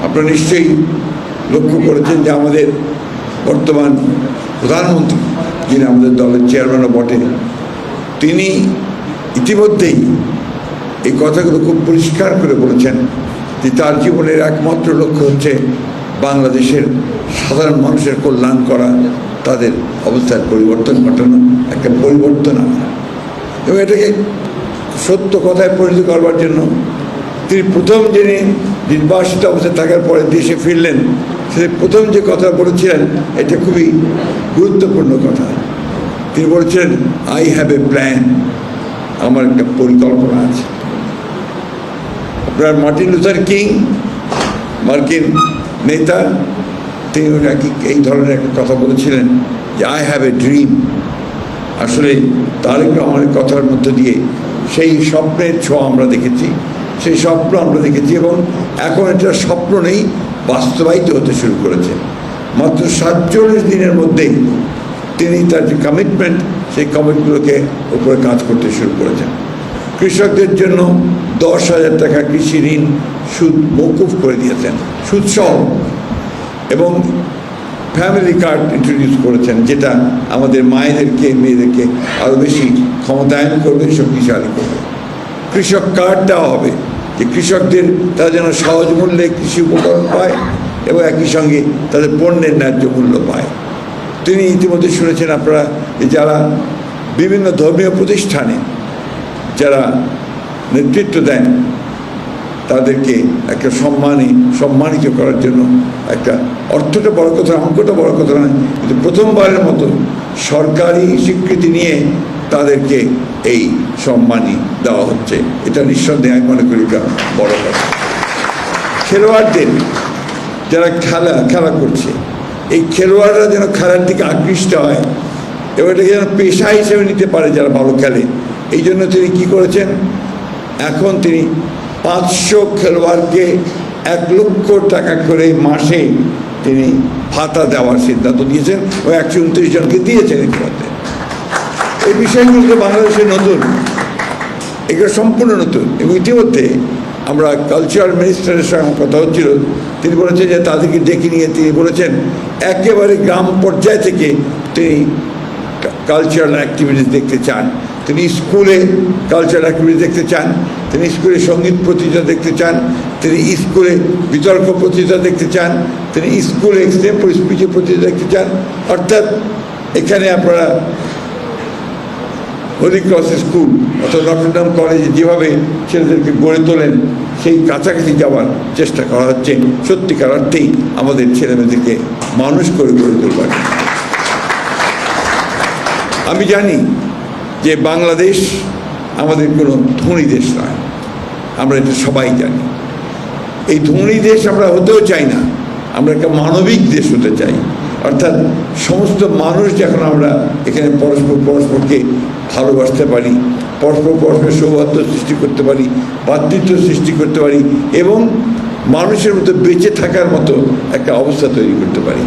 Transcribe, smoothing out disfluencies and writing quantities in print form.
আপনারা নিশ্চয়ই লক্ষ্য করেছেন যে আমাদের বর্তমান প্রধানমন্ত্রী, যিনি আমাদের দলের চেয়ারম্যানও বটে, তিনি ইতিমধ্যেই এই কথাগুলো খুব পরিষ্কার করে বলেছেন যে তার জীবনের একমাত্র লক্ষ্য হচ্ছে বাংলাদেশের সাধারণ মানুষের কল্যাণ করা, তাদের অবস্থার পরিবর্তন ঘটানো, একটা পরিবর্তন আনা। এবং এটাকে সত্য কথায় পরিণত করবার জন্য তিনি প্রথম যিনি নির্বাসিত অবস্থায় থাকার পরে দেশে ফিরলেন, সে প্রথম যে কথা বলেছিলেন এটা খুবই গুরুত্বপূর্ণ কথা। তিনি বলেছিলেন, আই হ্যাভ এ প্ল্যান, আমার একটা পরিকল্পনা আছে। আপনার মার্টিন লুথার কিং, মার্কিন নেতা, তিনি নাকি এই ধরনের একটা কথা বলেছিলেন যে আই হ্যাভ এ ড্রিম। আসলে তারেক রহমানের কথার মধ্যে দিয়ে সেই স্বপ্নের ছোঁয়া আমরা দেখেছি, সেই স্বপ্ন আমরা দেখেছি, এবং এখন এটা স্বপ্ন নেই, বাস্তবায়িত হতে শুরু করেছে। মাত্র 47 দিনের মধ্যেই তিনি তার যে কমিটমেন্ট, সেই কমিটমেন্টগুলোকে উপরে কাজ করতে শুরু করেছেন। কৃষকদের জন্য 10,000 টাকা কৃষি ঋণ সুদ মওকুফ করে দিয়েছেন, সুদসহ, এবং ফ্যামিলি কার্ড ইন্ট্রোডিউস করেছেন, যেটা আমাদের মায়েদেরকে, মেয়েদেরকে আরও বেশি ক্ষমতায়ন করবে, শক্তিশালী করবে। কৃষক কার্ড দেওয়া হবে, যে কৃষকদের তারা যেন সহজ মূল্যে কৃষি উপকরণ পায় এবং একই সঙ্গে তাদের পণ্যের ন্যায্য মূল্য পায়। তিনি ইতিমধ্যে শুনেছেন আপনারা, যারা বিভিন্ন ধর্মীয় প্রতিষ্ঠানে যারা নেতৃত্ব দেন তাদেরকে একটা সম্মানিত করার জন্য একটা, অর্থটা বড় কথা, অঙ্কটা বড় কথা নয়, কিন্তু প্রথমবারের মতো সরকারি স্বীকৃতি নিয়ে তাদেরকে এই সম্মানই দেওয়া হচ্ছে। এটা নিঃসন্দেহে আমি মনে করি এটা বড় কথা। খেলোয়াড়দের যারা খেলা করছে, এই খেলোয়াড়রা যেন খেলার দিকে আকৃষ্ট হয় এবং এটাকে যেন পেশা হিসেবে নিতে পারে যারা ভালো খেলে। এই জন্য তিনি কী করেছেন, এখন তিনি 500 খেলোয়াড়কে 1 লক্ষ টাকা করে মাসে তিনি ভাতা দেওয়ার সিদ্ধান্ত নিয়েছেন ও 129 জনকে দিয়েছেন ইতিমধ্যে। এই বিষয়গুলো তো বাংলাদেশে নতুন, এগুলো সম্পূর্ণ নতুন। এবং ইতিমধ্যে আমরা কালচারাল মিনিস্টারের সঙ্গে কথা হচ্ছিল, তিনি বলেছেন যে তাদেরকে ডেকে নিয়ে তিনি বলেছেন একেবারে গ্রাম পর্যায় থেকে তিনি কালচারাল অ্যাক্টিভিটিস দেখতে চান। তিনি স্কুলে কালচারাল অ্যাক্টিভিটিস দেখতে চান, তিনি স্কুলে সঙ্গীত প্রতিযোগিতা দেখতে চান, তিনি স্কুলে বিতর্ক প্রতিযোগিতা দেখতে চান, তিনি স্কুলে এক্সটেম্পোরারি স্পিচের প্রতিযোগিতা দেখতে চান। অর্থাৎ এখানে আপনারা হলি ক্রস স্কুল অথবা নটরডেম কলেজে যেভাবে ছেলেদেরকে গড়ে তোলেন, সেই কাছাকাছি যাওয়ার চেষ্টা করা হচ্ছে, সত্যিকার অর্থেই আমাদের ছেলেমেয়েদেরকে মানুষ করে গড়ে তোলবার। আমি জানি যে বাংলাদেশ আমাদের কোনো ধনী দেশ নয়, আমরা এটা সবাই জানি। এই ধনী দেশ আমরা হতেও চাই না, আমরা একটা মানবিক দেশ হতে চাই। অর্থাৎ সমস্ত মানুষ যখন আমরা এখানে পরস্পরকে ভালোবাসতে পারি, পরস্পরের সৌহার্দ্য সৃষ্টি করতে পারি, ভ্রাতৃত্ব সৃষ্টি করতে পারি এবং মানুষের মতো বেঁচে থাকার মতো একটা অবস্থা তৈরি করতে পারি।